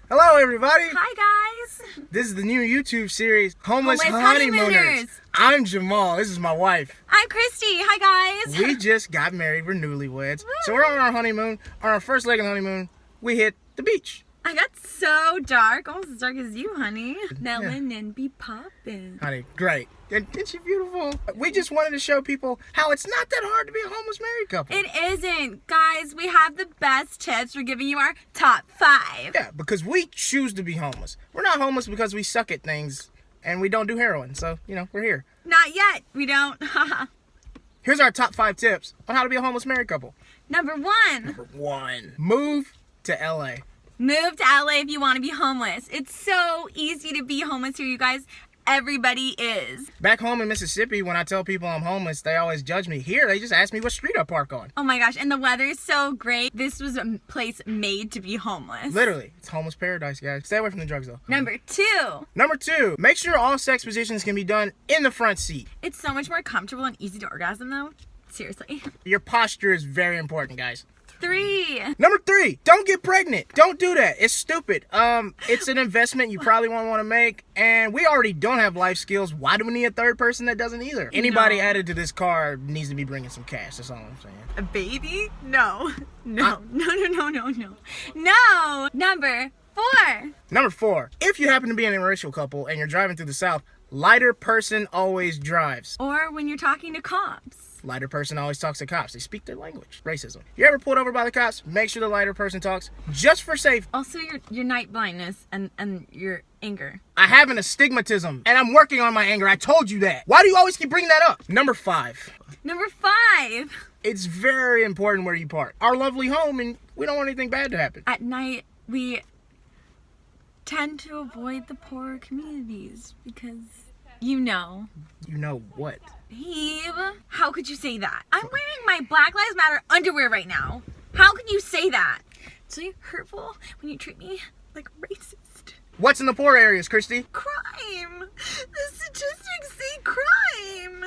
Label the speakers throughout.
Speaker 1: Hello, everybody.
Speaker 2: Hi, guys.
Speaker 1: This is the new YouTube series, Homeless
Speaker 2: Honeymooners.
Speaker 1: Honeymooners. I'm Jamal. This is my wife.
Speaker 2: I'm Christie. Hi, guys.
Speaker 1: We just got married. We're newlyweds. So we're on our honeymoon. On our first leg of the honeymoon, we hit the beach.
Speaker 2: I got so dark, almost as dark as you, honey. Melanin be poppin'.
Speaker 1: Honey, great. Isn't she beautiful? We just wanted to show people how it's not that hard to be a homeless married couple.
Speaker 2: It isn't. Guys, we have the best tips. We're giving you our top 5.
Speaker 1: Yeah, because we choose to be homeless. We're not homeless because we suck at things and we don't do heroin. So, we're here.
Speaker 2: Not yet. We don't.
Speaker 1: Here's our top 5 tips on how to be a homeless married couple.
Speaker 2: Number 1.
Speaker 1: Number 1. Move to LA.
Speaker 2: Move to LA if you want to be homeless. It's so easy to be homeless here, you guys. Everybody is.
Speaker 1: Back home in Mississippi, when I tell people I'm homeless, they always judge me. Here, they just ask me what street I park on.
Speaker 2: Oh my gosh, and the weather is so great. This was a place made to be homeless.
Speaker 1: Literally. It's homeless paradise, guys. Stay away from the drugs, though.
Speaker 2: Number 2.
Speaker 1: Number 2. Make sure all sex positions can be done in the front seat.
Speaker 2: It's so much more comfortable and easy to orgasm, though. Seriously.
Speaker 1: Your posture is very important, guys.
Speaker 2: 3.
Speaker 1: Number 3, don't get pregnant. Don't do that. It's stupid. It's an investment you probably won't want to make, and we already don't have life skills. Why do we need a third person that doesn't either? Anybody added to this car needs to be bringing some cash. That's all I'm saying.
Speaker 2: A baby? No. No. No. Number 4.
Speaker 1: Number 4, if you happen to be an interracial couple and you're driving through the South, lighter person always drives.
Speaker 2: Or when you're talking to cops.
Speaker 1: Lighter person always talks to cops. They speak their language. Racism. You ever pulled over by the cops? Make sure the lighter person talks, just for safety.
Speaker 2: Also, your night blindness and your anger.
Speaker 1: I have an astigmatism, and I'm working on my anger. I told you that. Why do you always keep bringing that up? Number 5.
Speaker 2: Number 5.
Speaker 1: It's very important where you park. Our lovely home, and we don't want anything bad to happen.
Speaker 2: At night, we tend to avoid the poorer communities because,
Speaker 1: You know what?
Speaker 2: Babe, how could you say that? I'm wearing my Black Lives Matter underwear right now. How can you say that? It's so hurtful when you treat me like a racist.
Speaker 1: What's in the poor areas, Christy?
Speaker 2: Crime. The statistics say crime.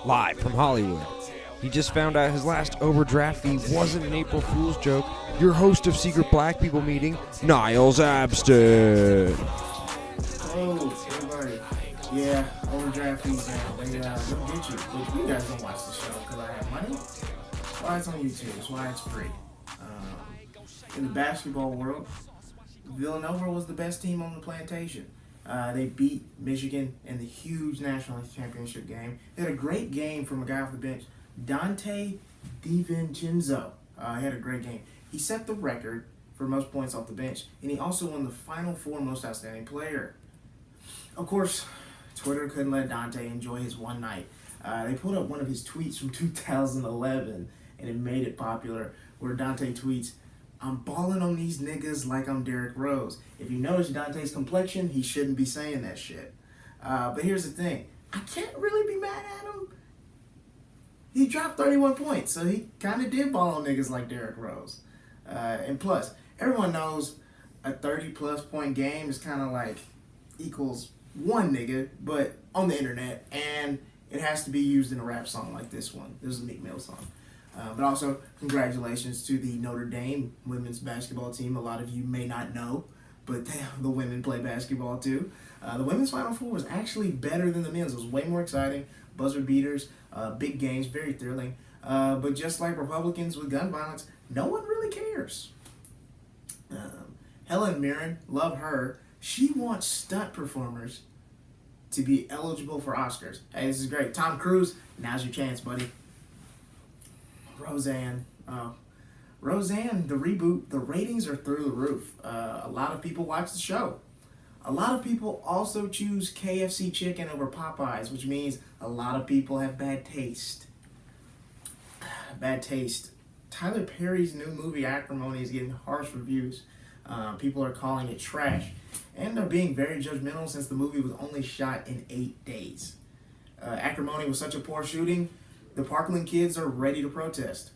Speaker 3: Live from Hollywood. He just found out his last overdraft fee wasn't an April Fool's joke. Your host of Secret Black People Meeting, Niles Abston.
Speaker 1: Oh, everybody. Yeah, overdraft fees, they don't get you. But you guys don't watch the show because I have money. That's why it's on YouTube. That's why it's free. In the basketball world, Villanova was the best team on the plantation. They beat Michigan in the huge national championship game. They had a great game from a guy off the bench, Dante DiVincenzo. He had a great game. He set the record for most points off the bench, and he also won the Final Four Most Outstanding Player. Of course, Twitter couldn't let Dante enjoy his one night. They pulled up one of his tweets from 2011, and it made it popular, where Dante tweets, "I'm balling on these niggas like I'm Derrick Rose." If you notice Dante's complexion, he shouldn't be saying that shit. But here's the thing. I can't really be mad at him. He dropped 31 points, so he kind of did ball on niggas like Derrick Rose. And plus, everyone knows a 30-plus point game is kind of like equals one nigga, but on the internet, and it has to be used in a rap song like this one. This is a Meek Mill song. But also, congratulations to the Notre Dame women's basketball team. A lot of you may not know, but the women play basketball too. The women's Final Four was actually better than the men's. It was way more exciting. Buzzer beaters, big games, very thrilling. But just like Republicans with gun violence, no one really cares. Helen Mirren, love her. She wants stunt performers to be eligible for Oscars. Hey, this is great. Tom Cruise, now's your chance, buddy. Roseanne, the reboot, the ratings are through the roof. A lot of people watch the show. A lot of people also choose KFC chicken over Popeyes, which means a lot of people have bad taste. Bad taste. Tyler Perry's new movie, Acrimony, is getting harsh reviews. People are calling it trash. And they're being very judgmental since the movie was only shot in 8 days. Acrimony was such a poor shooting, the Parkland kids are ready to protest.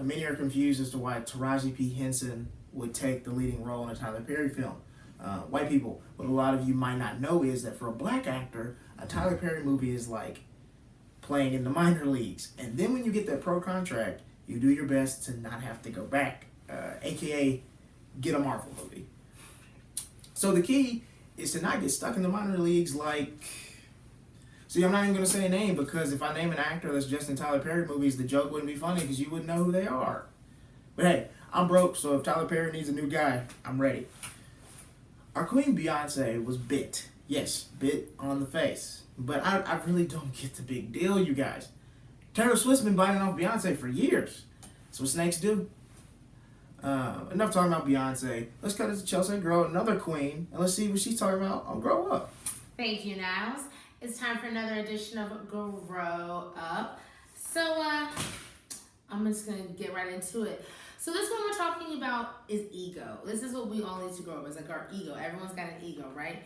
Speaker 1: Many are confused as to why Taraji P. Henson would take the leading role in a Tyler Perry film. White people, what a lot of you might not know is that for a black actor, a Tyler Perry movie is like playing in the minor leagues. And then when you get that pro contract, you do your best to not have to go back, aka get a Marvel movie. So the key is to not get stuck in the minor leagues like... See, I'm not even going to say a name because if I name an actor that's just in Tyler Perry movies, the joke wouldn't be funny because you wouldn't know who they are. But hey, I'm broke, so if Tyler Perry needs a new guy, I'm ready. Our queen Beyonce was bit. Yes, bit on the face. But I really don't get the big deal, you guys. Taylor Swift's been biting off Beyonce for years. That's what snakes do. Enough talking about Beyonce. Let's cut it to Chelse Greaux, another queen, and let's see what she's talking about on Grow Up.
Speaker 4: Thank you, Niles. It's time for another edition of Grow Up. So, I'm just going to get right into it. So this one we're talking about is ego. This is what we all need to grow up. It's like our ego. Everyone's got an ego, right?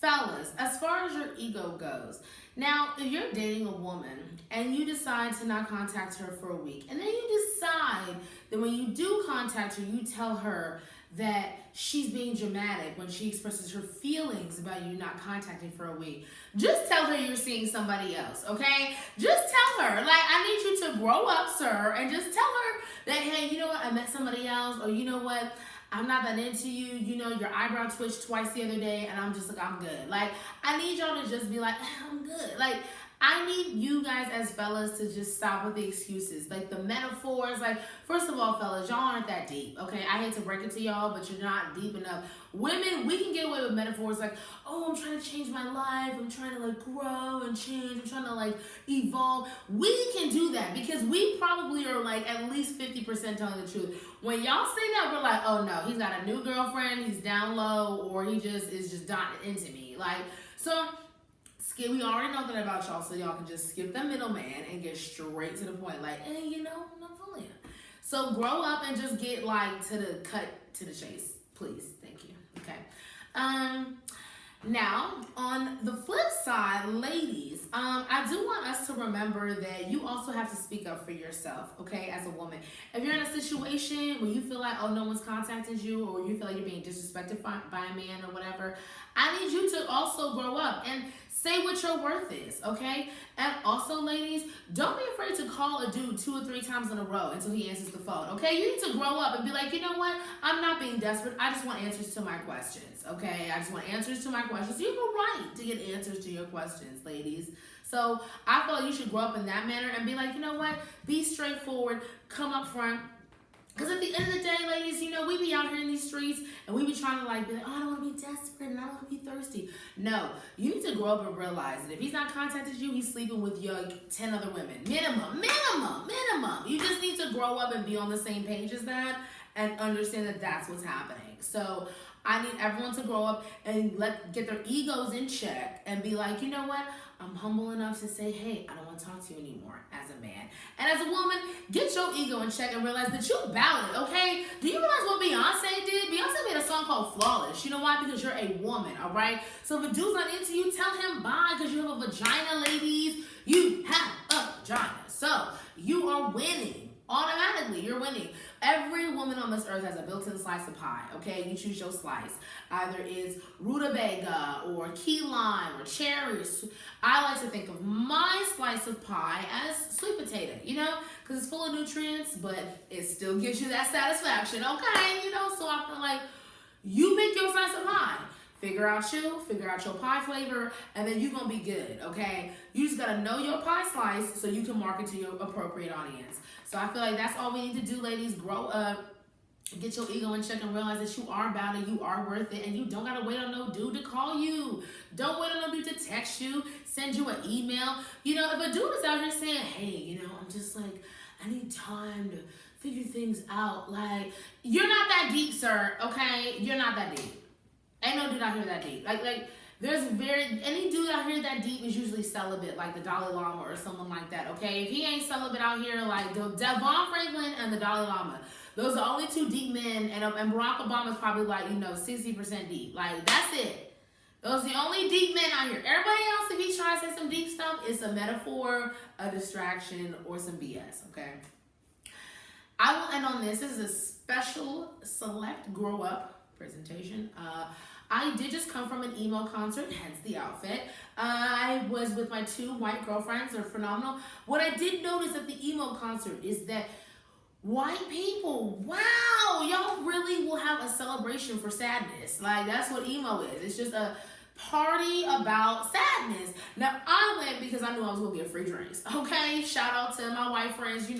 Speaker 4: Fellas, as far as your ego goes, now, if you're dating a woman and you decide to not contact her for a week, and then you decide that when you do contact her, you tell her that she's being dramatic when she expresses her feelings about you not contacting for a week, just tell her you're seeing somebody else, okay? Just tell her, like, I need you to grow up, sir, and just tell her that, hey, you know what, I met somebody else, or you know what, I'm not that into you, you know, your eyebrow twitched twice the other day, and I'm just like, I'm good. Like, I need y'all to just be like, I'm good. Like, I need you guys as fellas to just stop with the excuses. Like, the metaphors, like, first of all, fellas, y'all aren't that deep, okay? I hate to break it to y'all, but you're not deep enough. Women, we can get away with metaphors like, oh, I'm trying to change my life. I'm trying to, like, grow and change. I'm trying to, like, evolve. We can do that because we probably are, like, at least 50% telling the truth. When y'all say that, we're like, oh, no, he's got a new girlfriend, he's down low, or he just is just not into me. Like, so... we already know that about y'all, so y'all can just skip the middleman and get straight to the point. Like, hey, you know, I'm not feeling it. So grow up and just get like to the cut to the chase, please. Thank you. Okay. Now, on the flip side, ladies, I do want us to remember that you also have to speak up for yourself, okay, as a woman. If you're in a situation where you feel like, oh, no one's contacted you, or you feel like you're being disrespected by a man or whatever, I need you to also grow up and say what your worth is, okay? And also, ladies, don't be afraid to call a dude 2 or 3 times in a row until he answers the phone, okay? You need to grow up and be like, you know what? I'm not being desperate. I just want answers to my questions, okay? I just want answers to my questions. You have a right to get answers to your questions, ladies. So I feel like you should grow up in that manner and be like, you know what? Be straightforward. Come up front. Because at the end of the day, ladies, you know, we be out here in these streets and we be trying to like be like, oh, I don't want to be desperate and I don't want to be thirsty. No, you need to grow up and realize that if he's not contacted you, he's sleeping with your 10 other women. Minimum. You just need to grow up and be on the same page as that and understand that that's what's happening. So I need everyone to grow up and get their egos in check and be like, you know what? I'm humble enough to say, hey, I don't want to talk to you anymore as a man. And as a woman, get your ego in check and realize that you about it, okay? Do you realize what Beyonce did? Beyonce made a song called Flawless. You know why? Because you're a woman, all right? So if a dude's not into you, tell him bye because you have a vagina, ladies. You have a vagina. So you are winning. Automatically, you're winning. Every woman on this earth has a built-in slice of pie, okay? You choose your slice. Either it's rutabaga or key lime or cherries. I like to think of my slice of pie as sweet potato, you know? Because it's full of nutrients, but it still gives you that satisfaction, okay? You know, so I feel like you pick your slice of pie. Figure out your pie flavor, and then you're going to be good, okay? You just got to know your pie slice so you can market to your appropriate audience. So I feel like that's all we need to do, ladies. Grow up, get your ego in check, and realize that you are about it, you are worth it, and you don't got to wait on no dude to call you. Don't wait on no dude to text you, send you an email. You know, if a dude is out here saying, hey, you know, I'm just like, I need time to figure things out. Like, you're not that deep, sir, okay? You're not that deep. Ain't no dude out here that deep. Like any dude out here that deep is usually celibate, like the Dalai Lama or someone like that, okay? If he ain't celibate out here, like Devon Franklin and the Dalai Lama, those are only 2 deep men, and Barack Obama's probably like, you know, 60% deep. Like, that's it. Those are the only deep men out here. Everybody else, if he tries to say some deep stuff, it's a metaphor, a distraction, or some BS, okay? I will end on this. This is a special select grow up presentation. I did just come from an emo concert, hence the outfit. I was with my 2 white girlfriends. They're phenomenal. What I did notice at the emo concert is that White people, wow, y'all really will have a celebration for sadness. Like, that's what emo is. It's just a party about sadness. Now, I went because I knew I was going to get free drinks. Okay, shout out to my white friends,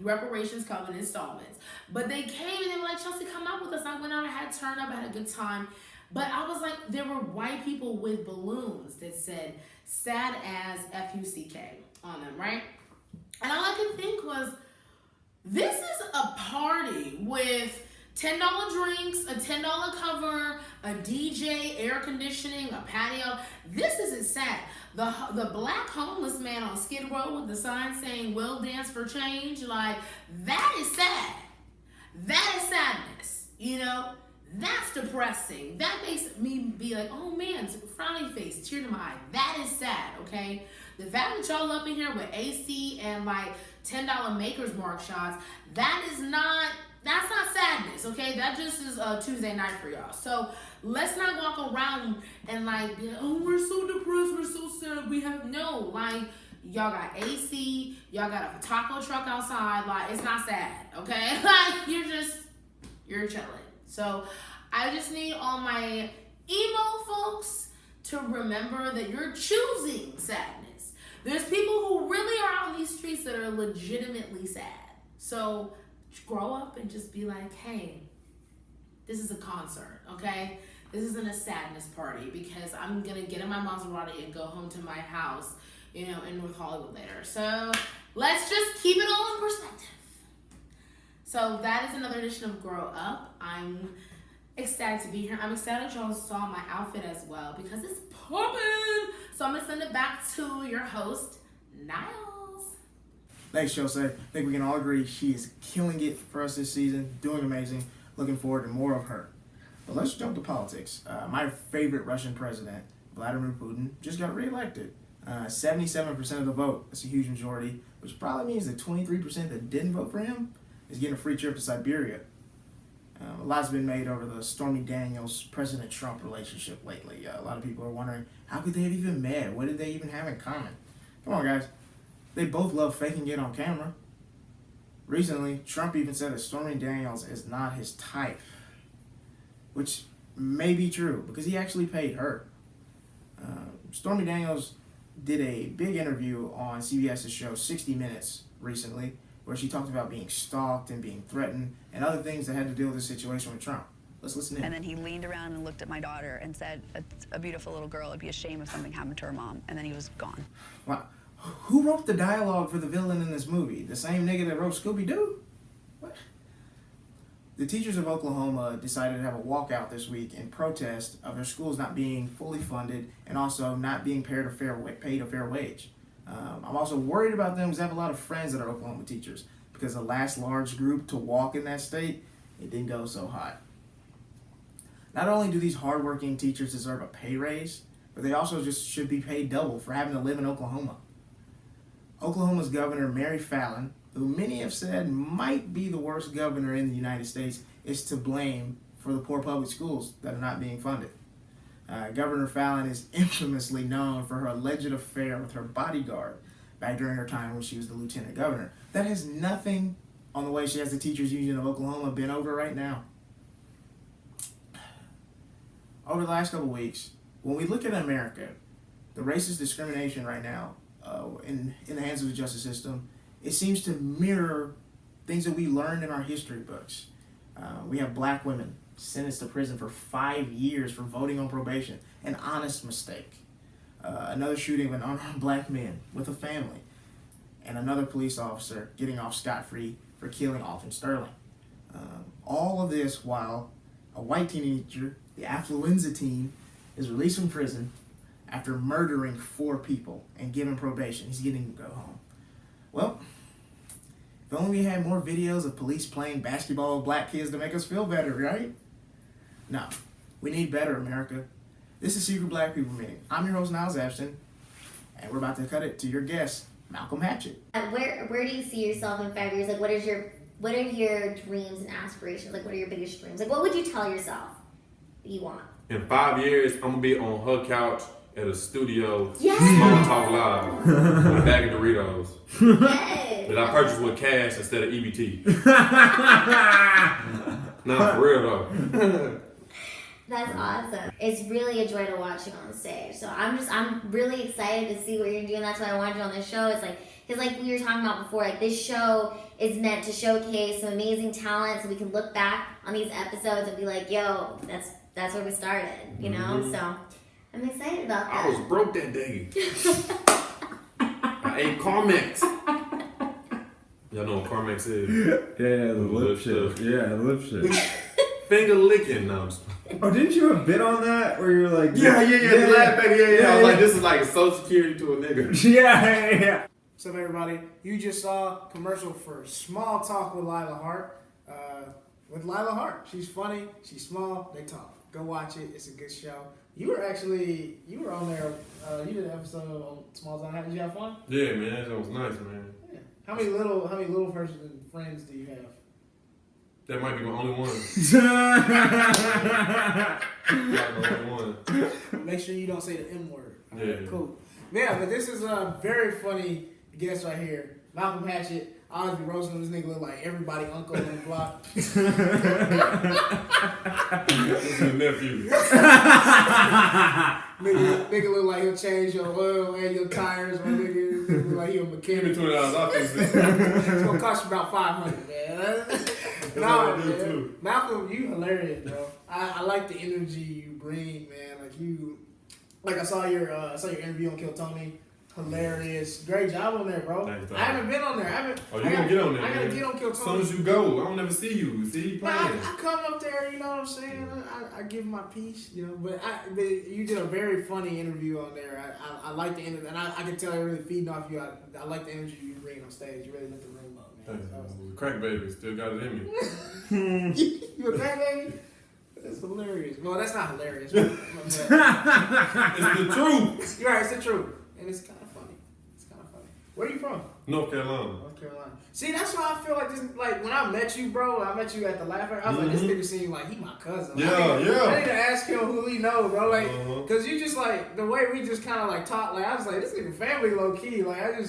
Speaker 4: reparations come in installments. But they came and they were like, Chelsea, come out with us. I went out, I had turned up, I had a good time. But I was like, there were white people with balloons that said sad as F-U-C-K on them, right? And all I could think was, this is a party with $10 drinks, a $10 cover, a DJ, air conditioning, a patio. This isn't sad. The black homeless man on Skid Row with the sign saying, "We'll dance for change," like, that is sad. That is sadness, That's depressing. That makes me be like, oh man, frowny face, tear to my eye. That is sad, okay? The fact that y'all up in here with AC and like $10 Maker's Mark shots, that's not sadness, okay? That just is a Tuesday night for y'all. So let's not walk around and like, be like, oh, we're so depressed, we're so sad. Y'all got AC, y'all got a taco truck outside. Like, it's not sad, okay? Like, you're chilling. So I just need all my emo folks to remember that you're choosing sadness. There's people who really are out in these streets that are legitimately sad. So grow up and just be like, hey, this is a concert, okay? This isn't a sadness party, because I'm going to get in my Maserati and go home to my house, in North Hollywood later. So let's just keep it all in perspective. So that is another edition of Grow Up. I'm excited to be here. I'm excited y'all saw my outfit as well, because it's popping. So I'm going to send it back to your host, Niles.
Speaker 1: Thanks, Chelse. I think we can all agree she is killing it for us this season, doing amazing. Looking forward to more of her. But let's jump to politics. My favorite Russian president, Vladimir Putin, just got reelected. 77% of the vote. That's a huge majority, which probably means that 23% that didn't vote for him is getting a free trip to Siberia. A lot's been made over the Stormy Daniels-President Trump relationship lately. A lot of people are wondering, how could they have even met? What did they even have in common? Come on, guys. They both love faking it on camera. Recently, Trump even said that Stormy Daniels is not his type, which may be true, because he actually paid her. Stormy Daniels did a big interview on CBS's show 60 Minutes recently, where she talked about being stalked and being threatened and other things that had to deal with the situation with Trump. Let's listen in.
Speaker 5: And then he leaned around and looked at my daughter and said, "It's a beautiful little girl. It'd be a shame if something happened to her mom." And then he was gone.
Speaker 1: Wow. Who wrote the dialogue for the villain in this movie? The same nigga that wrote Scooby-Doo? What? The teachers of Oklahoma decided to have a walkout this week in protest of their schools not being fully funded and also not being paid a fair wage. I'm also worried about them because I have a lot of friends that are Oklahoma teachers, because the last large group to walk in that state, it didn't go so hot. Not only do these hardworking teachers deserve a pay raise, but they also just should be paid double for having to live in Oklahoma. Oklahoma's Governor Mary Fallin, who many have said might be the worst governor in the United States, is to blame for the poor public schools that are not being funded. Governor Fallin is infamously known for her alleged affair with her bodyguard back during her time when she was the lieutenant governor. That has nothing on the way she has the Teachers Union of Oklahoma bent over right now. Over the last couple weeks, when we look at America, the racist discrimination right now in the hands of the justice system, it seems to mirror things that we learned in our history books. We have black women sentenced to prison for 5 years for voting on probation, an honest mistake. Another shooting of an unarmed black man with a family, and another police officer getting off scot-free for killing Alton Sterling. All of this while a white teenager, the affluenza teen, is released from prison after murdering 4 people and given probation. He's getting to go home. Well, if only we had more videos of police playing basketball with black kids to make us feel better, right? No, we need better, America. This is Secret Black People Meeting. I'm your host, Niles Abston, and we're about to cut it to your guest, Malcolm Hatchett.
Speaker 6: Where do you see yourself in 5 years? Like, what are your dreams and aspirations? Like, what are your biggest dreams? Like, what would you tell yourself that you want?
Speaker 7: In 5 years, I'm gonna be on her couch at a studio,
Speaker 6: Yes.
Speaker 7: Small Talk Live, with a bag of Doritos.
Speaker 6: Yes.
Speaker 7: That I purchased with cash instead of EBT. Nah, for real though.
Speaker 6: That's awesome. It's really a joy to watch you on the stage. So I'm really excited to see what you're doing. That's why I wanted you on this show. It's like, because like we were talking about before, like this show is meant to showcase some amazing talent so we can look back on these episodes and be like, yo, that's where we started, you know? So I'm excited about that.
Speaker 7: I was broke that day. I ate Carmex. Y'all know what Carmex is?
Speaker 3: Yeah, the lip shit. Yeah, the lip shit.
Speaker 7: Finger licking. No,
Speaker 3: Oh, didn't you have a bit on that where you're like,
Speaker 7: yeah. The laugh back, yeah. I was like, this is like a social security to a nigga.
Speaker 3: Yeah.
Speaker 1: What's up, everybody? You just saw a commercial for Small Talk with Lila Hart. With Lila Hart. She's funny. She's small. They talk. Go watch it. It's a good show. You were on there. You did an episode on Small Talk. Did you have fun?
Speaker 7: Yeah, man. That was nice, man.
Speaker 1: Yeah. How many little person friends do you have?
Speaker 7: That might be my only one. My only one.
Speaker 1: Make sure you don't say the M word. All
Speaker 7: Yeah.
Speaker 1: right, cool. Yeah, but this is a very funny guest right here. Malcolm Hatchett. I always be roasting this nigga look like everybody uncle on the block.
Speaker 7: This is a nephew.
Speaker 1: nigga look like he'll change your oil and your tires. Or nigga look like he a mechanic.
Speaker 7: Give me $20. I'll fix it.
Speaker 1: It's gonna cost you about $500, man.
Speaker 7: That's
Speaker 1: No,
Speaker 7: what I do
Speaker 1: man.
Speaker 7: too.
Speaker 1: Malcolm, you hilarious, bro. I like the energy you bring, man. I saw your interview on Kill Tony. Hilarious. Great job on there, bro.
Speaker 7: Thanks,
Speaker 1: I haven't been on there.
Speaker 7: Oh, you gonna get on there,
Speaker 1: I gotta
Speaker 7: man.
Speaker 1: get on Kill
Speaker 7: As
Speaker 1: Tony.
Speaker 7: soon as you go, I don't never see you. See you
Speaker 1: Nah,
Speaker 7: playing.
Speaker 1: I come up there, you know what I'm saying? I give my piece, you know. But you did a very funny interview on there. I like the interview, and I can tell you're really feeding off you. I like the energy you bring on stage. You really lit the room up, man.
Speaker 7: Thanks. Crack baby, still got it in me.
Speaker 1: You a crack baby? That's hilarious. Well, that's not hilarious.
Speaker 7: It's the truth.
Speaker 1: You're right, it's the truth. And it's kind of funny. Where are you from?
Speaker 7: North Carolina.
Speaker 1: North Carolina. See, that's why I feel like this. Like when I met you, bro. I met you at the Laugh Factory. I was like, this nigga seems like he my cousin. Like,
Speaker 7: Yeah.
Speaker 1: I need to ask him who he know, bro. Like,
Speaker 7: Uh-huh.
Speaker 1: cause you just like the way we just kind of like talk. Like I was like, this nigga family low key. Like I get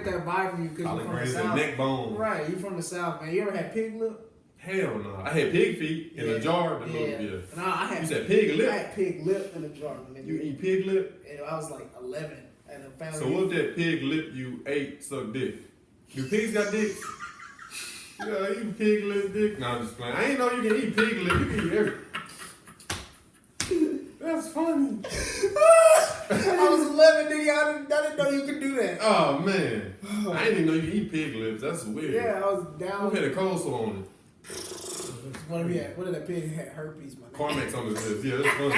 Speaker 1: that vibe from you because
Speaker 7: Collard
Speaker 1: you're from the
Speaker 7: greens and
Speaker 1: south.
Speaker 7: neck bone.
Speaker 1: Right, you from the south, man. You ever had pig lip?
Speaker 7: Hell no. I had pig feet in a jar. But
Speaker 1: Yeah.
Speaker 7: yeah.
Speaker 1: No, I had.
Speaker 7: You said pig
Speaker 1: I
Speaker 7: lip?
Speaker 1: had pig lip in a jar. Nigga.
Speaker 7: You eat pig lip?
Speaker 1: And I was like 11. And the family.
Speaker 7: So what that pig lip you ate suck dick? Do pigs got dicks? You gotta eat pig lip dick? No, I'm just playing. I ain't know you can eat pig lip. You can eat everything. That's funny.
Speaker 1: I was 11, nigga. I didn't know you could do that.
Speaker 7: Oh, man. I didn't even know you could eat pig lips. That's weird.
Speaker 1: Yeah, I was down.
Speaker 7: Who had a coleslaw on it?
Speaker 1: What did that pig had herpes, my nigga?
Speaker 7: Carmex on his lips. Yeah, that's funny.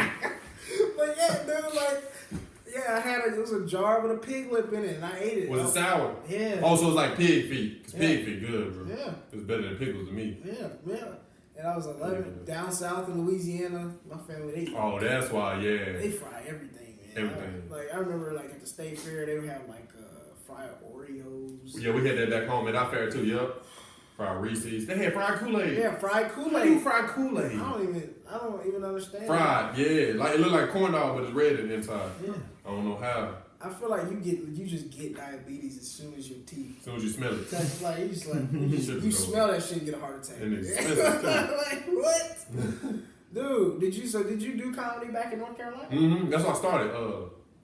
Speaker 1: But yeah, dude, like, yeah, it was a jar with a pig lip in it, and I ate it.
Speaker 7: Was it sour?
Speaker 1: Yeah.
Speaker 7: Oh, so it's like pig feet. Because pig feet good, bro.
Speaker 1: Yeah.
Speaker 7: It's better than pickles to me.
Speaker 1: Yeah. And I was 11, down south in Louisiana. My family, they
Speaker 7: That's why, yeah.
Speaker 1: they fry everything, man.
Speaker 7: Everything.
Speaker 1: I remember, like, at the state fair, they would have, like, fried Oreos.
Speaker 7: Yeah, we had that back home at our fair, too, yup. Fried Reese's. They had fried Kool-Aid.
Speaker 1: Yeah, fried
Speaker 7: How do you
Speaker 1: Kool-Aid.
Speaker 7: fry Kool-Aid?
Speaker 1: I don't even understand.
Speaker 7: Fried, yeah. Like, it looked like corn dog, but it's red in the inside.
Speaker 1: Yeah.
Speaker 7: I don't know how.
Speaker 1: I feel like you just get diabetes as soon as your teeth.
Speaker 7: As soon as you smell it.
Speaker 1: That's like you smell that shit and get a heart attack.
Speaker 7: And it's expensive, too.
Speaker 1: Like what? Dude, did you do comedy back in North Carolina?
Speaker 7: Mm-hmm. That's how I started.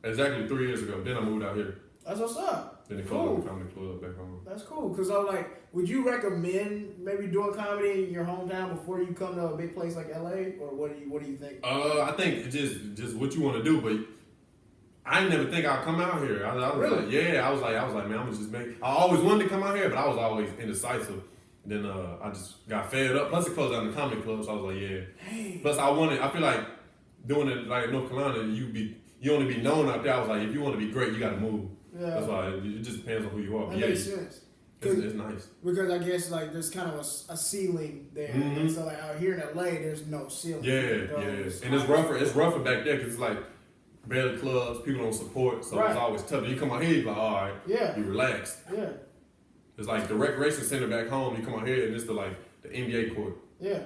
Speaker 7: Exactly 3 years ago. Then I moved out here.
Speaker 1: That's what's up.
Speaker 7: Then they closed the comedy club back home.
Speaker 1: That's cool. Cause I'm like, would you recommend maybe doing comedy in your hometown before you come to a big place like LA, or what do you think?
Speaker 7: I think it's just what you want to do, but I didn't never think I'd come out here. I was
Speaker 1: Really?
Speaker 7: like, yeah, I was like, man, I'm gonna just make. I always wanted to come out here, but I was always indecisive. And then I just got fed up. Plus, it closed down the comedy club, so I was like, yeah.
Speaker 1: Hey.
Speaker 7: Plus, I feel like doing it like in North Carolina, you only be known out there. I was like, if you want to be great, you got to move.
Speaker 1: Yeah.
Speaker 7: That's why it just depends on who you are.
Speaker 1: That makes sense.
Speaker 7: It's nice.
Speaker 1: Because I guess like there's kind of a ceiling there.
Speaker 7: Mm-hmm.
Speaker 1: And so like out here in LA, there's no ceiling.
Speaker 7: Yeah. And it's rougher. It's rougher back there because it's like barely clubs, people don't support, so
Speaker 1: Right.
Speaker 7: it's always tough. You come out here, you like, all right,
Speaker 1: Yeah.
Speaker 7: you relaxed.
Speaker 1: Yeah.
Speaker 7: It's like the recreation center back home. You come out here and it's the NBA court.
Speaker 1: Yeah.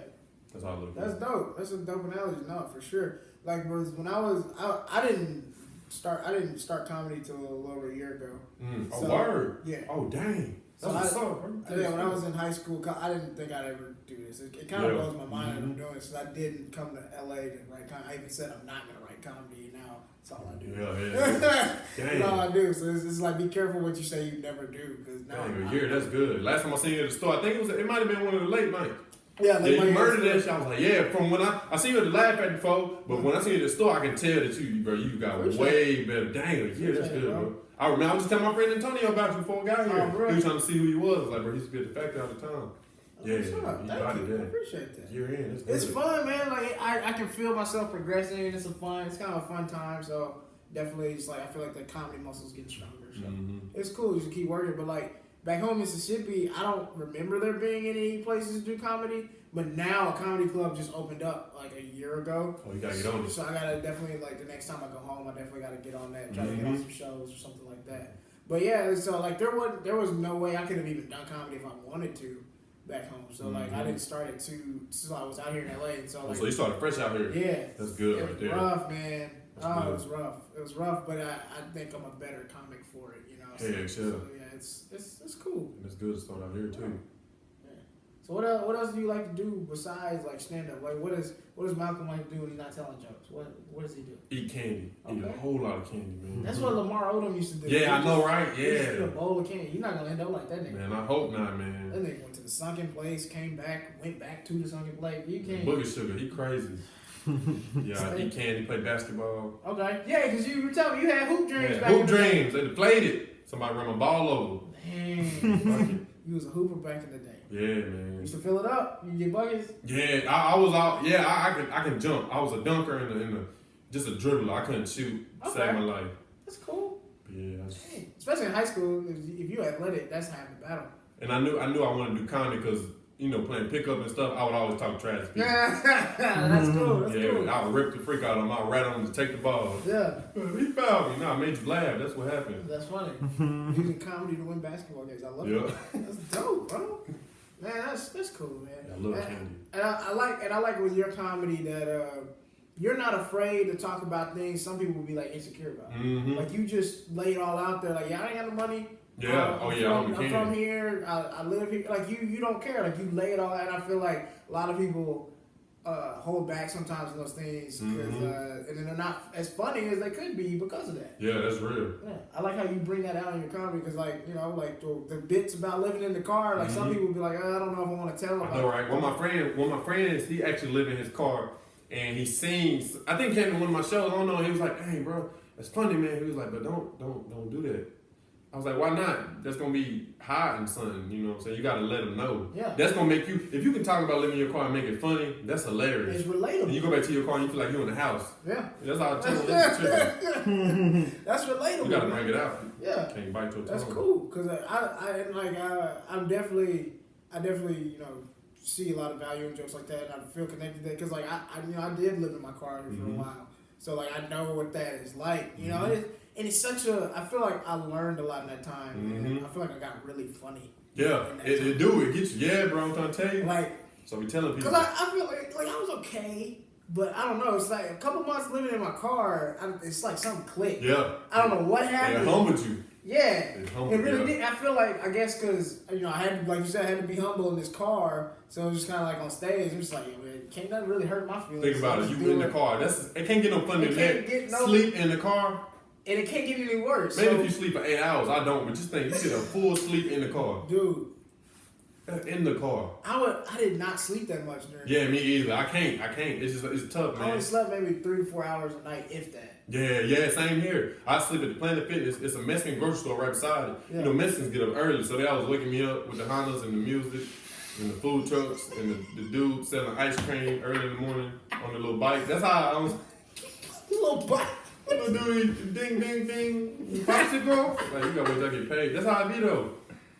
Speaker 7: That's how I look.
Speaker 1: That's dope. That's a dope analogy. No, for sure. Like, when I didn't didn't start comedy till a little over a year ago.
Speaker 7: A word?
Speaker 1: Yeah.
Speaker 7: Oh, dang. That's what's up, bro.
Speaker 1: Yeah, when I was in high school, I didn't think I'd ever do this. It kind of blows my mind that I'm doing this. I didn't come to LA to write comedy. I even said I'm not going to write comedy. Now that's all I do.
Speaker 7: Yeah.
Speaker 1: That's all I do. So it's like, be careful what you say you never do. Because now
Speaker 7: Dang, a year, that's good. Last time I seen you at the store, I think it might have been one of the late nights.
Speaker 1: Yeah,
Speaker 7: you murdered that shit. I was like, yeah, from when I seen you at the Laugh Factory before, but when I seen you at the store, I can tell that you got way better. Dang, a year, that's good, bro. I was just telling my friend Antonio about you before I got here. He was trying to see who you was. I was like, bro, he used to be at the factory all the time. Yeah,
Speaker 1: Thank you. I appreciate that.
Speaker 7: You're in. It's good.
Speaker 1: It's fun, man. Like I can feel myself progressing. It's kind of a fun time. So definitely, it's like I feel like the comedy muscle's getting stronger. So it's cool. You just keep working. But like back home in Mississippi, I don't remember there being any places to do comedy. But now a comedy club just opened up like a year ago.
Speaker 7: Oh, you gotta get on it.
Speaker 1: So I gotta definitely, like, the next time I go home, I definitely gotta get on that, try to get on some shows or something like that. But yeah, so like there was no way I could have even done comedy if I wanted to back home. So like I didn't start it so I was out here in LA. And so like,
Speaker 7: so you started fresh out here.
Speaker 1: Yeah,
Speaker 7: that's good right there.
Speaker 1: It was rough, man. It was rough. It was rough, but I think I'm a better comic for it. You know. So yeah, it's cool.
Speaker 7: And it's good to start out here too.
Speaker 1: So what else do you like to do besides like stand up? Like what does Malcolm like to do when he's not telling jokes? What does he do?
Speaker 7: Eat candy. Eat a whole lot of candy, man.
Speaker 1: That's what Lamar Odom used to do.
Speaker 7: Yeah, I know, right? Yeah.
Speaker 1: He used to eat a bowl of candy. You're not gonna end up like that nigga.
Speaker 7: Man, I hope not, man.
Speaker 1: That nigga went to the sunken place, came back, went back to the sunken place. You can't.
Speaker 7: Boogie Sugar, he crazy. Yeah, I eat candy, play basketball.
Speaker 1: Okay. Yeah, because you were telling me you had hoop dreams back
Speaker 7: hoop dreams. They deflated. Somebody ran my ball over.
Speaker 1: Dang. You was a hooper back in the day.
Speaker 7: Yeah, man.
Speaker 1: You used to fill it up. You get buckets.
Speaker 7: Yeah, I was out. Yeah, I can jump. I was a dunker in the just a dribbler. I couldn't shoot. Save my life.
Speaker 1: That's cool.
Speaker 7: Yeah.
Speaker 1: Especially in high school, if you're athletic, that's half the battle.
Speaker 7: And I knew I wanted to do comedy because playing pickup and stuff. I would always talk trash to people.
Speaker 1: That's cool. That's cool.
Speaker 7: I would rip the freak out of them. I would rat on them to take the ball.
Speaker 1: Yeah.
Speaker 7: He fouled me. No, I made you laugh. That's what happened.
Speaker 1: That's funny. Using comedy to win basketball games. I love it. That's dope, bro. Man, that's cool, man.
Speaker 7: I love candy.
Speaker 1: And I like with your comedy that you're not afraid to talk about things some people will be like insecure about. Like you just lay it all out there. Like, yeah, I ain't got no money.
Speaker 7: Yeah. I'm
Speaker 1: from here. I live here. Like you don't care. Like you lay it all out. And I feel like a lot of people hold back sometimes in those things because and then they're not as funny as they could be because of that.
Speaker 7: Yeah, that's real.
Speaker 1: Yeah, I like how you bring that out in your comedy because, like, like the bits about living in the car. Like some people be like, I don't know if I want to tell them.
Speaker 7: I know, right? One of my friends, he actually live in his car and he sings. I think he came to one of my shows. I don't know. He was like, "Hey, bro, that's funny, man." He was like, "But don't do that." I was like, why not? That's going to be hot and something, you know what I'm saying? You got to let them know.
Speaker 1: Yeah.
Speaker 7: That's going to make you, if you can talk about living in your car and make it funny, that's hilarious.
Speaker 1: It's relatable.
Speaker 7: And you go back to your car and you feel like you're in the house.
Speaker 1: Yeah.
Speaker 7: That's how I tell them. That's
Speaker 1: relatable.
Speaker 7: You got to bring it out.
Speaker 1: Yeah.
Speaker 7: Can't bite your tongue.
Speaker 1: That's cool. Because I'm definitely, see a lot of value in jokes like that. And I feel connected to that. Because, like, I did live in my car for a while. So, like, I know what that is like. You know, and it's such I feel like I learned a lot in that time. And I feel like I got really funny.
Speaker 7: Yeah, it do. It gets you. Yeah, bro, I'm trying to tell you.
Speaker 1: Like,
Speaker 7: so we telling people.
Speaker 1: Because I feel like I was okay. But I don't know. It's like a couple months living in my car, it's like something clicked.
Speaker 7: Yeah.
Speaker 1: I don't know what happened.
Speaker 7: It humbled you.
Speaker 1: Yeah. It really did. I feel like, I guess because, I had, like you said, I had to be humble in this car. So it was just kind of like on stage. It was like, can't nothing really hurt my feelings.
Speaker 7: Think about it. You in the car. It can't get no funny than that. Sleep in the car.
Speaker 1: And it can't get any worse.
Speaker 7: Maybe if you sleep for 8 hours, I don't. But just think, you get a full sleep in the car.
Speaker 1: Dude.
Speaker 7: In the car.
Speaker 1: I did not sleep that much during
Speaker 7: Yeah, me either. I can't. It's tough, man.
Speaker 1: I only slept maybe 3 to 4 hours a night, if that.
Speaker 7: Yeah, same here. I sleep at the Planet Fitness. It's a Mexican grocery store right beside it. Yeah. Mexicans get up early, so they always waking me up with the Hondas and the music and the food trucks and the dude selling ice cream early in the morning on the little bike. That's how I was.
Speaker 1: Little bike.
Speaker 7: Little dude, ding, ding, ding, popsicle. Like, you gotta wait till I get paid. That's how I be though.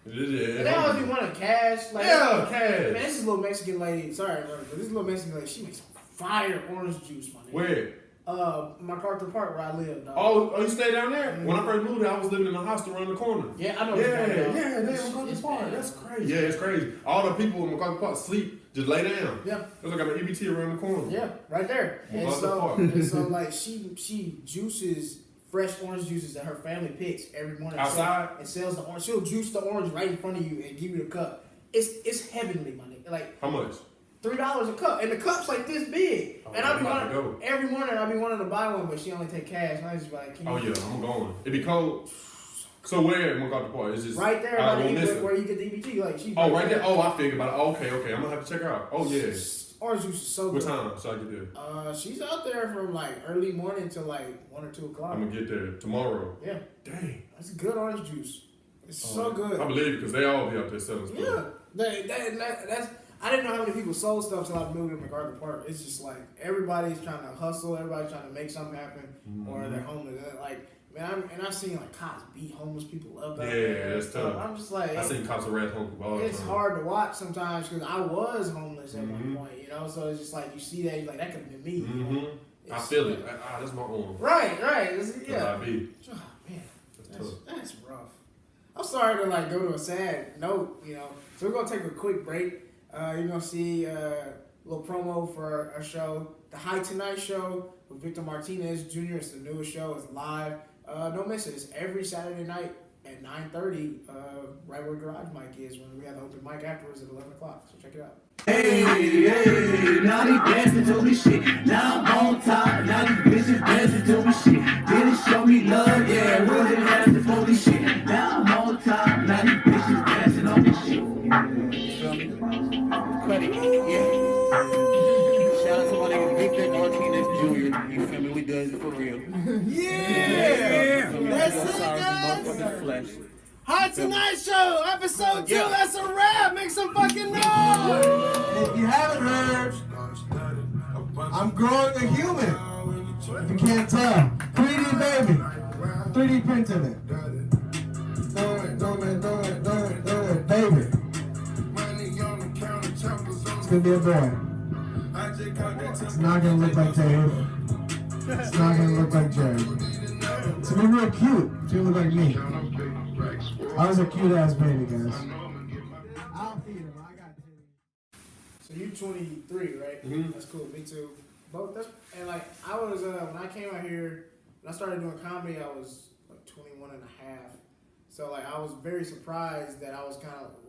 Speaker 1: They always be wanting cash. Like,
Speaker 7: yeah, cash.
Speaker 1: Man, this is a little Mexican lady. Sorry, but this little Mexican lady, she makes fire orange juice, my nigga.
Speaker 7: Where?
Speaker 1: MacArthur Park, where I live. Dog.
Speaker 7: Oh, you stay down there? When I first moved there, I was living in a hostel around the corner.
Speaker 1: Yeah, I know.
Speaker 7: MacArthur Park. That's crazy. Yeah, it's crazy. All the people in MacArthur Park sleep, just lay down.
Speaker 1: Yeah.
Speaker 7: It's like I'm an EBT around the corner.
Speaker 1: Yeah, right there. And so like she juices fresh orange juices that her family picks every morning.
Speaker 7: Outside?
Speaker 1: And sells the orange. She'll juice the orange right in front of you and give you the cup. It's heavenly, my nigga. Like
Speaker 7: how much?
Speaker 1: $3 a cup, and the cup's like this big.
Speaker 7: Oh,
Speaker 1: and I be
Speaker 7: I'm about to
Speaker 1: wanting,
Speaker 7: go.
Speaker 1: every morning I be wanting to buy one, but she only take cash. And I just be like,
Speaker 7: Oh yeah, I'm going. It be cold. So where am I got the part? It's just
Speaker 1: right there
Speaker 7: I
Speaker 1: by the
Speaker 7: won't miss it.
Speaker 1: where you get the EBT. Like she.
Speaker 7: Oh, right there. Oh, I figured about it. Oh, okay. I'm gonna have to check her out. Oh yeah.
Speaker 1: Orange juice is so
Speaker 7: What
Speaker 1: good.
Speaker 7: time should I get there?
Speaker 1: She's out there from like early morning to like 1 or 2 o'clock.
Speaker 7: I'm gonna get there tomorrow.
Speaker 1: Yeah.
Speaker 7: Dang.
Speaker 1: That's good orange juice. It's so good.
Speaker 7: I believe it because they all be out there selling stuff.
Speaker 1: Yeah. That's. I didn't know how many people sold stuff till I moved to MacArthur Park. It's just like everybody's trying to hustle, everybody's trying to make something happen, or they're homeless. Like, man, I've seen like cops beat homeless people up.
Speaker 7: Yeah, that's tough.
Speaker 1: I'm just like,
Speaker 7: I seen cops arrest homeless all the
Speaker 1: it's
Speaker 7: time.
Speaker 1: hard to watch sometimes because I was homeless at one point, you know. So it's just like you see that, you're like, that could have been me. You know?
Speaker 7: I feel it. That's my own.
Speaker 1: Right. Yeah.
Speaker 7: I be.
Speaker 1: Oh man,
Speaker 7: tough.
Speaker 1: that's rough. I'm sorry to like go to a sad note, you know. So we're gonna take a quick break. You're gonna see a little promo for our show, The High Tonight Show with Victor Martinez Jr. It's the newest show. It's live. Don't miss it. It's every Saturday night at 9:30, right where Garage Mic is. When we have the open mic afterwards at 11 o'clock. So check it out.
Speaker 8: Hey, now they dancing to me shit. Now I'm on top, now these bitches dancing to me shit. Didn't show me love, yeah, wasn't asking for this shit. Now I'm on top, now these bitches dancing on me shit. You feel me? Credit, yeah. Shout out to my nigga Victor Martinez Jr. You feel me? We doing it for real.
Speaker 1: Yeah. That's it,
Speaker 8: Motherfucking flesh.
Speaker 1: High Tonight Show, episode 2. That's a wrap. Make some fucking noise.
Speaker 9: If you haven't heard, I'm growing a human. If you can't tell, 3D baby, 3D printing it. Do it, baby. It's gonna be a boy. It's not gonna look like Dave. It's not gonna look like Jerry. It's gonna be real cute. It's gonna look like me. I was a cute ass baby, guys. I'll feed him. I got titties.
Speaker 1: So you're 23, right? That's cool. Me too. Both. And like I was when I came out here, when I started doing comedy, I was like 21 and a half. So like I was very surprised that I was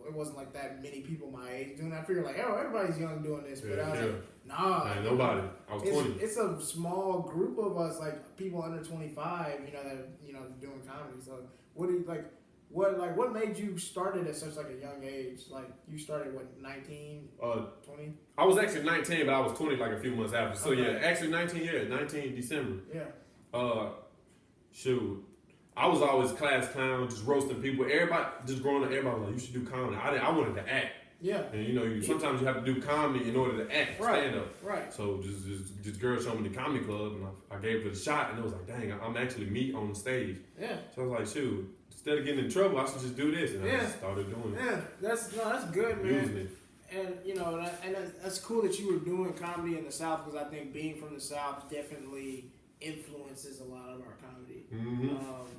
Speaker 1: it wasn't like that many people my age doing that. I figured like, oh, everybody's young doing this, but I was like, nah.
Speaker 7: Ain't nobody. I was 20.
Speaker 1: It's a small group of us, like people under 25, you know, that doing comedy. So what do you like? What made you start it at such like a young age? Like you started what, 19, 20?
Speaker 7: I was actually 19, but I was 20 like a few months after. So
Speaker 1: Okay.
Speaker 7: yeah, actually 19 December.
Speaker 1: Yeah.
Speaker 7: Shoot. I was always class clown, just roasting people. Everybody, just growing up, everybody was like, you should do comedy. I wanted to act.
Speaker 1: Yeah.
Speaker 7: And you know, sometimes you have to do comedy in order to act, stand up.
Speaker 1: Right.
Speaker 7: So just girls showed me the comedy club, and I gave it a shot, and it was like, dang, I'm actually me on the stage.
Speaker 1: Yeah.
Speaker 7: So I was like, shoot, instead of getting in trouble, I should just do this, and I just started doing it.
Speaker 1: Yeah, that's good, man.
Speaker 7: Using it.
Speaker 1: And you know, that's cool that you were doing comedy in the South, because I think being from the South definitely influences a lot of our comedy.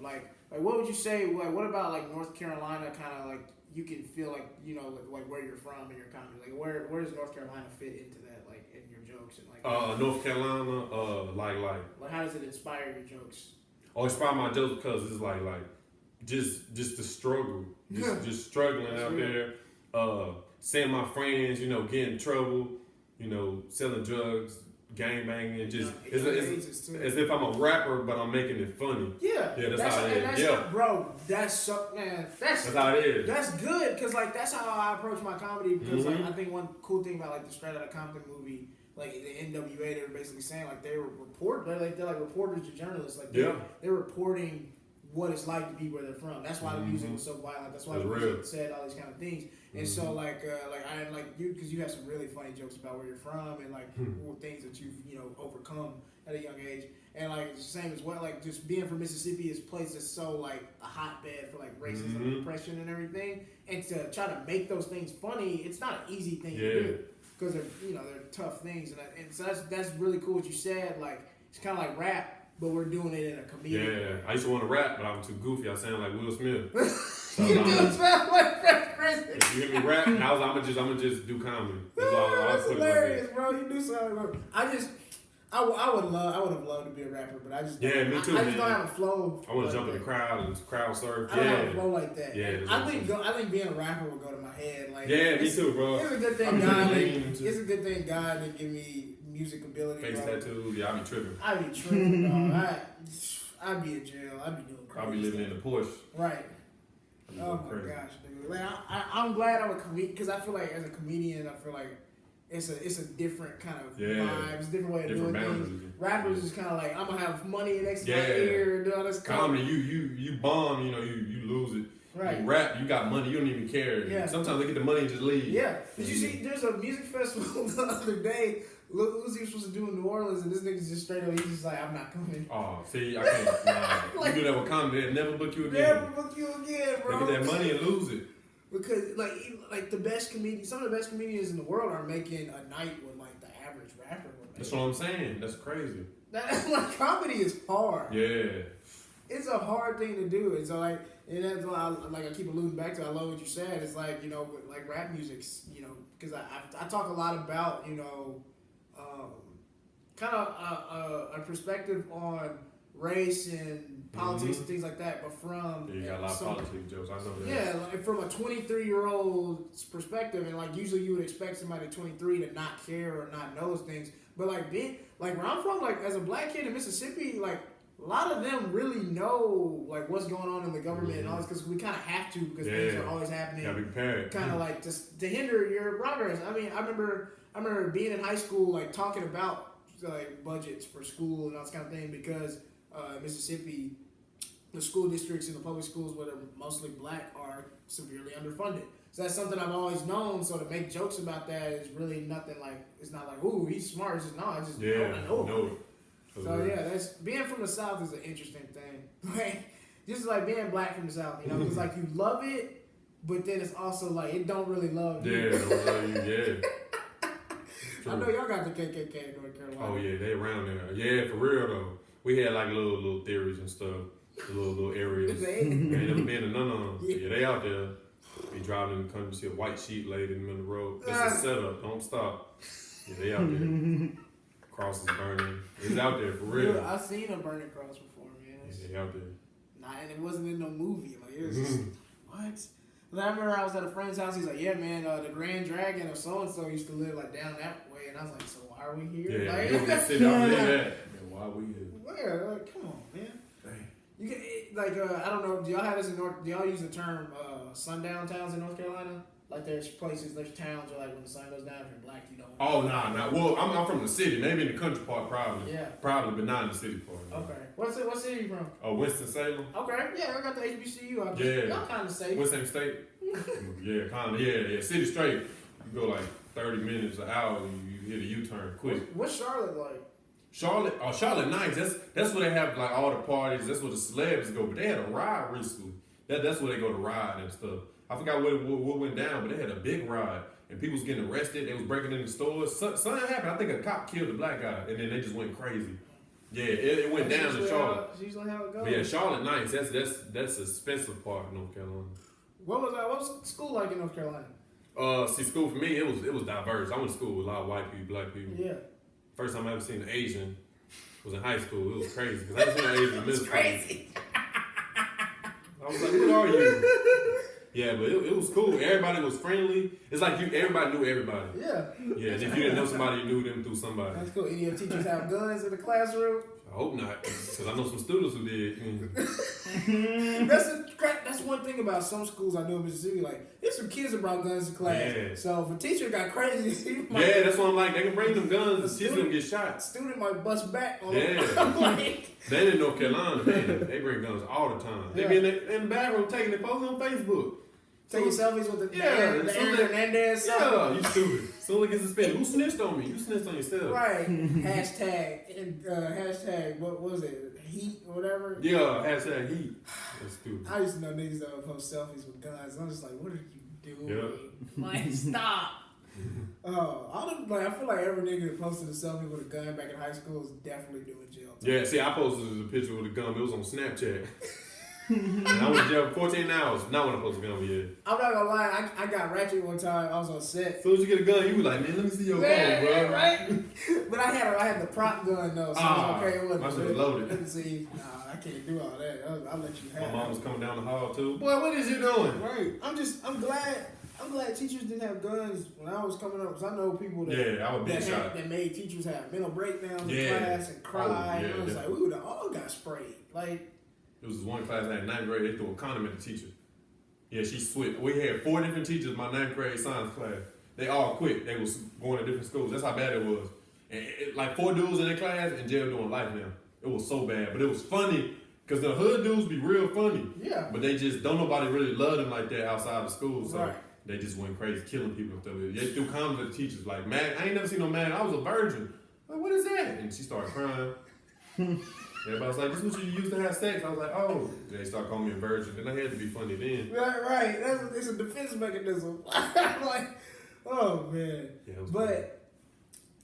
Speaker 1: Like what would you say? What about like North Carolina? Kind of like you can feel like, you know, like where you're from in your comedy. Like where does North Carolina fit into that? Like in your jokes and like.
Speaker 7: North Carolina, like
Speaker 1: how does it inspire your jokes?
Speaker 7: Oh, inspire my jokes because it's like just the struggle, just struggling out there, seeing my friends, you know, get in trouble, you know, selling drugs, gang banging, just it's as if I'm a rapper, but I'm making it funny. Yeah, that's how it is.
Speaker 1: Bro, that's
Speaker 7: how it is.
Speaker 1: That's good, because like that's how I approach my comedy. Because like I think one cool thing about like the Straight Outta Compton movie, like the NWA, they were basically saying like they're like reporters or journalists. Like they're reporting what it's like to be where they're from. That's why the music was so violent. That's why the music said all these kind of things. And so like I like you, because you have some really funny jokes about where you're from and like things that you've, you know, overcome at a young age. And like it's the same as well, like just being from Mississippi is a place that's so like a hotbed for like racism and oppression and everything. And to try to make those things funny, it's not an easy thing to do, because they're tough things. And so that's really cool what you said. Like it's kind of like rap, but we're doing it in a comedic way.
Speaker 7: I used to want to rap, but I was too goofy. I sounded like Will Smith.
Speaker 1: You do sound like Fresh Prince.
Speaker 7: If you hear me rap, I'm gonna just do comedy. That's all I
Speaker 1: That's
Speaker 7: put
Speaker 1: hilarious,
Speaker 7: it
Speaker 1: bro. You do sound like I would have loved to be a rapper, but I just
Speaker 7: me too.
Speaker 1: I just don't have a flow.
Speaker 7: I want to jump in the crowd and crowd surf.
Speaker 1: I don't have a flow like that.
Speaker 7: Yeah,
Speaker 1: I think being a rapper would go to my head. Like,
Speaker 7: me too, bro.
Speaker 1: It's a good thing God didn't give me music ability.
Speaker 7: Face tattoo. Yeah, I be tripping.
Speaker 1: I'd be tripping, dog. I'd be in jail. I'd be doing crazy.
Speaker 7: I'll be living in the Porsche.
Speaker 1: Right. Oh my gosh, dude. Like I'm glad I'm a comedian because I feel like as a comedian, I feel like it's a different kind of vibe. It's a different way of doing things. Rappers is kind of like I'm gonna have money next to my ear and do all this stuff.
Speaker 7: Comedy, you bomb, you lose it.
Speaker 1: Right.
Speaker 7: You rap, you got money, you don't even care.
Speaker 1: Yeah.
Speaker 7: Sometimes they get the money and just leave.
Speaker 1: Yeah. Did you see? There's a music festival the other day. Lil Uzi was supposed to do in New Orleans, and this nigga's just straight up. He's just like, I'm not coming.
Speaker 7: Oh, see, I can't. Nah.
Speaker 1: Like,
Speaker 7: you do that with comedy, they'll never book you again.
Speaker 1: Never book you again, bro.
Speaker 7: They get that money and lose it.
Speaker 1: Because like the best comedians, some of the best comedians in the world are making a night with like the average rapper would make.
Speaker 7: That's what I'm saying. That's crazy.
Speaker 1: Like comedy is hard.
Speaker 7: Yeah.
Speaker 1: It's a hard thing to do. It's like, and that's why I keep alluding back to. I love what you said. It's like, like rap music's, because I talk a lot about, kind of a perspective on race and politics and things like that, but from
Speaker 7: you got a lot of politics jokes. I know that.
Speaker 1: Yeah, like from a 23-year-old's perspective, and like usually you would expect somebody 23 to not care or not know those things, but like where I'm from, like as a black kid in Mississippi, like a lot of them really know like what's going on in the government and all this because we kind of have to because things are always happening.
Speaker 7: Gotta be prepared.
Speaker 1: Kind of like just to hinder your progress. I mean, I remember being in high school like talking about like budgets for school and all this kind of thing because Mississippi, the school districts and the public schools, where they're mostly black, are severely underfunded. So that's something I've always known. So to make jokes about that is really nothing like, it's not like, ooh, he's smart. It's just, no, I just know. So yeah, that's being from the South is an interesting thing. Like, just like being black from the South, it's like you love it, but then it's also like it don't really love you.
Speaker 7: Yeah, don't love you,
Speaker 1: I know y'all got the KKK in North Carolina.
Speaker 7: Oh yeah, they around there. Yeah, for real though. We had like little theories and stuff, little areas. They ain't never been to none of them. Yeah, they out there. Be driving in the country, see a white sheet laid in the middle of the road. It's a setup. Don't stop. Yeah, they out there. Crosses burning. It's out there for real.
Speaker 1: Dude, I seen a burning cross before, man.
Speaker 7: Yeah, they out there.
Speaker 1: Nah, and it wasn't in no movie. Like it was just what? I remember I was at a friend's house. He's like, "Yeah, man, the Grand Dragon of so and so used to live like down that way," and I was like, "So why are we here?"
Speaker 7: Yeah,
Speaker 1: like,
Speaker 7: you just sit out there. Man, why are we here?
Speaker 1: Where? Like, come on, man. Dang. You get like I don't know. Do y'all have this in North? Do y'all use the term sundown towns in North Carolina? Like there's towns where like when the sun goes down, if you're black, you don't.
Speaker 7: Oh nah. Well, I'm from the city. Maybe in the country part, probably.
Speaker 1: Yeah.
Speaker 7: Probably, but not in the city part.
Speaker 1: Okay. What city are you from?
Speaker 7: Oh, Winston-Salem.
Speaker 1: Okay. Yeah, I got the HBCU out there.
Speaker 7: Yeah.
Speaker 1: Y'all kind of safe.
Speaker 7: Winston State. Yeah, kind of. Yeah. City straight. You go like 30 minutes, an hour, you hit a U-turn quick.
Speaker 1: What's Charlotte like?
Speaker 7: Charlotte nice. That's where they have like all the parties. That's where the celebs go. But they had a ride recently. That's where they go to ride and stuff. I forgot what went down, but they had a big ride. And people was getting arrested. They was breaking into stores. Something happened. I think a cop killed a black guy. And then they just went crazy. Yeah, it went down in Charlotte.
Speaker 1: That's usually how it goes.
Speaker 7: But yeah, Charlotte nice. That's the expensive part of North Carolina.
Speaker 1: What was school like in North Carolina?
Speaker 7: See, school for me, it was diverse. I went to school with a lot of white people, black people.
Speaker 1: Yeah.
Speaker 7: First time I ever seen an Asian was in high school. It was crazy because I didn't see an Asian in middle school.
Speaker 1: Crazy.
Speaker 7: I was like, "Who are you?" Yeah, but it was cool. Everybody was friendly. It's like everybody knew everybody.
Speaker 1: Yeah.
Speaker 7: Yeah, and if you didn't know somebody, you knew them through somebody.
Speaker 1: That's cool. Any of your teachers have guns in the classroom?
Speaker 7: I hope not, because I know some students who did.
Speaker 1: That's one thing about some schools I know in Mississippi. Like, there's some kids that brought guns to class. Yeah. So if a teacher got crazy,
Speaker 7: that's what I'm like. They can bring them guns. The kids gonna get shot.
Speaker 1: Student might bust back on
Speaker 7: them. They in North Carolina, man. They bring guns all the time. They be in the bathroom taking their photos on Facebook.
Speaker 1: Taking selfies with the Aaron Hernandez.
Speaker 7: Yeah, you stupid. Soon as it gets suspended, who snitched on me? You snitched on yourself.
Speaker 1: Right. Hashtag, what was it? Heat or whatever?
Speaker 7: Yeah, hashtag heat. That's stupid.
Speaker 1: I used to know niggas that would post selfies with guns. I'm just like, what are you doing?
Speaker 7: Yep.
Speaker 1: Like, stop. I feel like every nigga that posted a selfie with a gun back in high school is definitely doing jail time.
Speaker 7: Yeah, see, I posted a picture with a gun. It was on Snapchat. And I went to jail for 14 hours. Not when I'm supposed to be on here.
Speaker 1: I'm not gonna lie, I got ratchet one time. I was on set.
Speaker 7: As soon as you get a gun, you be like, man, let me see your phone, bro.
Speaker 1: Right? But I had the prop gun though, so it was okay. It
Speaker 7: my shit
Speaker 1: wasn't
Speaker 7: was loaded.
Speaker 1: Let me see. Nah, I can't do all that. I'll let you have
Speaker 7: My
Speaker 1: it.
Speaker 7: mom was coming down the hall too. Boy, what is you doing?
Speaker 1: Right. I'm glad teachers didn't have guns when I was coming up, because I know people that
Speaker 7: I would be shot.
Speaker 1: that made teachers have mental breakdowns in
Speaker 7: Yeah.
Speaker 1: class and cry.
Speaker 7: Oh,
Speaker 1: and I was like, we would have all got sprayed. Like,
Speaker 7: it was one class in 9th grade, they threw a condom at the teacher. Yeah, she switched. We had 4 different teachers in my 9th grade science class. They all quit. They was going to different schools. That's how bad it was. And like 4 dudes in their class in jail doing life now. It was so bad. But it was funny, because the hood dudes be real funny.
Speaker 1: Yeah.
Speaker 7: But they just, don't nobody really love them like that outside of school. So
Speaker 1: right.
Speaker 7: They just went crazy, killing people and stuff. They threw condoms at the teachers. Like, man, I ain't never seen no man. I was a virgin. Like, what is that? And she started crying. Everybody was like, this is what you used to have sex. I was like, oh. They started calling me a virgin. Then I had to be funny then.
Speaker 1: Right. It's a defense mechanism. I'm like, oh, man.
Speaker 7: Yeah,
Speaker 1: but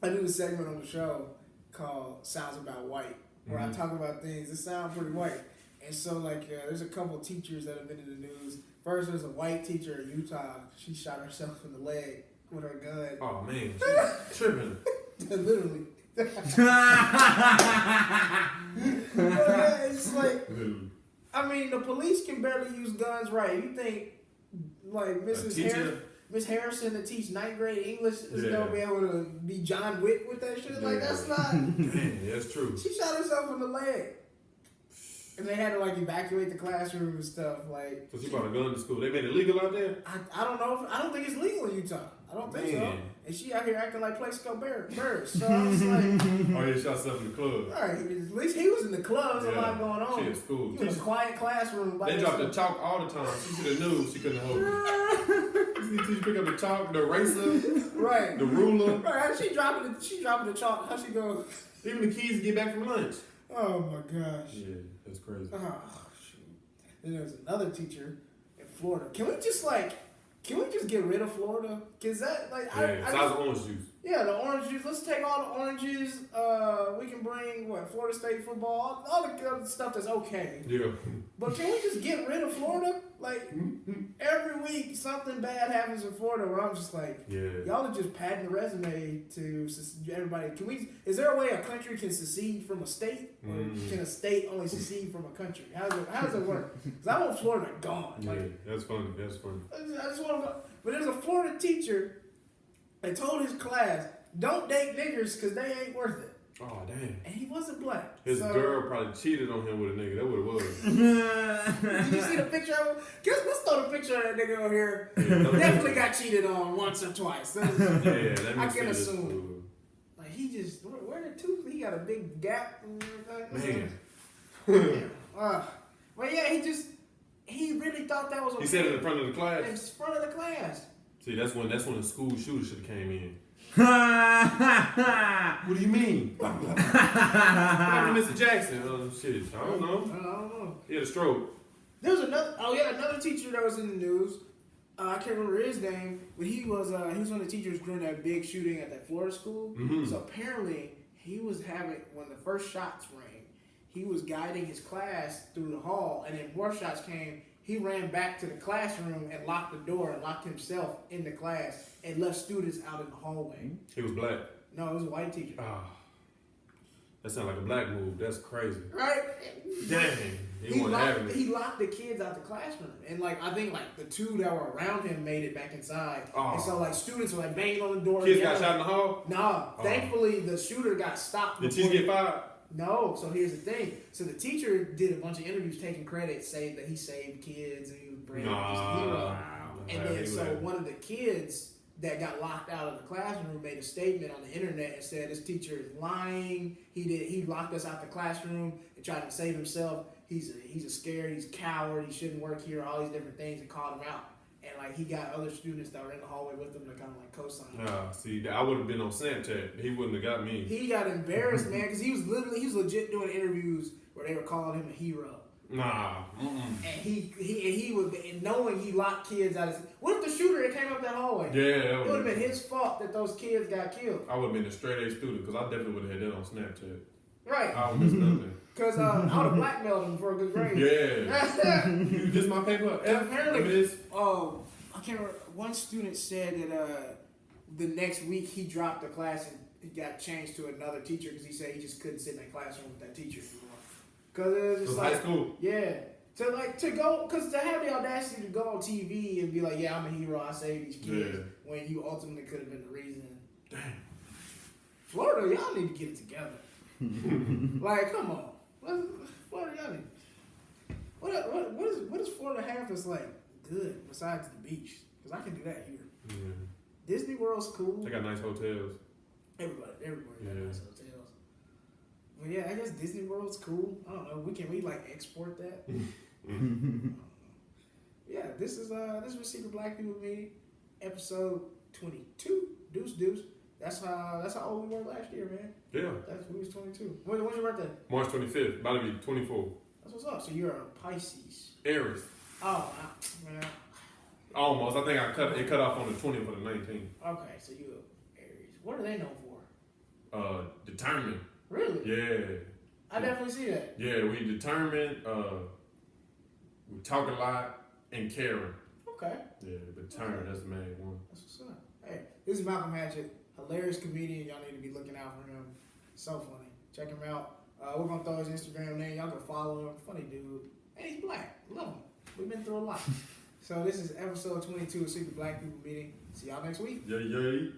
Speaker 1: I do a segment on the show called Sounds About White, where I talk about things that sound pretty white. And so, like, there's a couple of teachers that have been in the news. First, there's a white teacher in Utah. She shot herself in the leg with her gun.
Speaker 7: Oh, man. She's tripping.
Speaker 1: Literally. It's like, I mean, the police can barely use guns right. You think, like, Miss Harrison that teach 9th grade English is gonna be able to be John Wick with that shit? Like, that's not.
Speaker 7: Man, that's true.
Speaker 1: She shot herself in the leg. And they had to, like, evacuate the classroom and stuff. Like,
Speaker 7: So she brought a gun to school. They made it legal out there?
Speaker 1: I don't know. I don't think it's legal in Utah. I don't think so. And she out here acting like Plaxico Burris. So I was like,
Speaker 7: oh, yeah, shot herself in the club.
Speaker 1: all right, at least he was in the club. There's a lot going on.
Speaker 7: She at school.
Speaker 1: He was in a quiet classroom.
Speaker 7: They dropped the chalk all the time. She should have knew she couldn't hold it. You see the teacher pick up the chalk, the eraser,
Speaker 1: right,
Speaker 7: the ruler.
Speaker 1: Right, how she dropping the chalk. How she go?
Speaker 7: Even the kids get back from lunch.
Speaker 1: Oh my gosh.
Speaker 7: Yeah, that's crazy.
Speaker 1: Oh shoot. Then there's another teacher in Florida. Can we just get rid of Florida? Cause that like
Speaker 7: size of orange juice.
Speaker 1: Yeah, the orange juice. Let's take all the oranges. We can bring Florida State football, all the other stuff that's okay.
Speaker 7: Yeah.
Speaker 1: But can we just get rid of Florida? Like every week something bad happens in Florida where I'm just like, y'all are just padding the resume to everybody. Is there a way a country can secede from a state, or can a state only secede from a country? How does it work? Because I want Florida gone.
Speaker 7: Yeah, that's funny. That's funny.
Speaker 1: I just want to go. But there's a Florida teacher that told his class, don't date niggers because they ain't worth it.
Speaker 7: Oh, damn.
Speaker 1: And he wasn't black.
Speaker 7: His girl probably cheated on him with a nigga. That's what it was.
Speaker 1: Did you see the picture of him? Let's throw the picture of that nigga over here. Definitely got cheated on once or twice.
Speaker 7: Let me
Speaker 1: I
Speaker 7: see
Speaker 1: can
Speaker 7: this
Speaker 1: assume.
Speaker 7: food.
Speaker 1: Like, he just, where the tooth? He got a big gap.
Speaker 7: Man.
Speaker 1: But yeah, he really thought that was okay.
Speaker 7: He said it in front of the class?
Speaker 1: In front of the class.
Speaker 7: See, that's when the school shooter should have came in. What do you mean? What happened to Mr. Jackson? Shit, I don't know. He had a stroke.
Speaker 1: There was another teacher that was in the news. I can't remember his name, but he was one of the teachers during that big shooting at that Florida school.
Speaker 7: Mm-hmm.
Speaker 1: So apparently he was when the first shots rang, he was guiding his class through the hall, and then more shots came. He ran back to the classroom and locked the door and locked himself in the class and left students out in the hallway.
Speaker 7: He was black?
Speaker 1: No, it was a white teacher.
Speaker 7: That sounds like a black move. That's crazy.
Speaker 1: Right?
Speaker 7: Dang. He
Speaker 1: locked the kids out the classroom. And I think the two that were around him made it back inside.
Speaker 7: Oh.
Speaker 1: And so students were banging on the door.
Speaker 7: Kids got shot in the hall?
Speaker 1: No. Thankfully the shooter got stopped.
Speaker 7: Did teacher get fired?
Speaker 1: No, so here's the thing. So the teacher did a bunch of interviews taking credit, saying that he saved kids and he was brave. He was a hero. And then so one of the kids that got locked out of the classroom made a statement on the internet and said this teacher is lying. He locked us out the classroom and tried to save himself. He's a coward, he shouldn't work here, all these different things, and called him out. And he got other students that were in the hallway with him to kind of co-sign.
Speaker 7: See, I would have been on Snapchat. He wouldn't have got me.
Speaker 1: He got embarrassed, man, because he was legit doing interviews where they were calling him a hero.
Speaker 7: Nah.
Speaker 1: And he would, knowing he locked kids out of. What if the shooter had came up that hallway?
Speaker 7: Yeah,
Speaker 1: it would have been his fault that those kids got killed.
Speaker 7: I would have been a straight A student because I definitely would have had that on Snapchat.
Speaker 1: Right.
Speaker 7: I don't miss nothing.
Speaker 1: Because I would have blackmailed him for a good grade.
Speaker 7: Yeah. You just my paper.
Speaker 1: Apparently, I can't remember. One student said that the next week he dropped the class and he got changed to another teacher because he said he just couldn't sit in that classroom with that teacher anymore. Because it was just like
Speaker 7: high school.
Speaker 1: Yeah. To go, because to have the audacity to go on TV and be like, yeah, I'm a hero, I saved these kids, when you ultimately could have been the reason. Damn. Florida, y'all need to get it together. Like, come on. Florida, y'all need. What does Florida have that's like good besides the beach? Because I can do that here.
Speaker 7: Yeah.
Speaker 1: Disney World's cool.
Speaker 7: They got nice hotels.
Speaker 1: Everybody got nice hotels. Well, yeah, I guess Disney World's cool. I don't know. Can we like export that? Yeah, this is Secret Black People Meeting, episode 22. Deuce. That's how old we were last year, man.
Speaker 7: Yeah.
Speaker 1: We was 22. When's your birthday?
Speaker 7: March 25th. About to be 24.
Speaker 1: That's what's up. So you're a Pisces.
Speaker 7: Aries.
Speaker 1: Oh, man.
Speaker 7: Almost. I think it cut off on the 20th or the 19th.
Speaker 1: Okay, so you're Aries. What are they known for?
Speaker 7: Determined.
Speaker 1: Really?
Speaker 7: Yeah.
Speaker 1: I definitely see that.
Speaker 7: Yeah, we determined, we talk a lot, and caring.
Speaker 1: Okay.
Speaker 7: Yeah, determined, that's the main one.
Speaker 1: That's what's up. Hey, this is Malcolm Hatchett, hilarious comedian. Y'all need to be looking out for him. So funny. Check him out. We're going to throw his Instagram name. Y'all can follow him. Funny dude. And he's black. Love him. We've been through a lot. So this is episode 22 of Secret Black People Meeting. See y'all next week.
Speaker 7: Yay.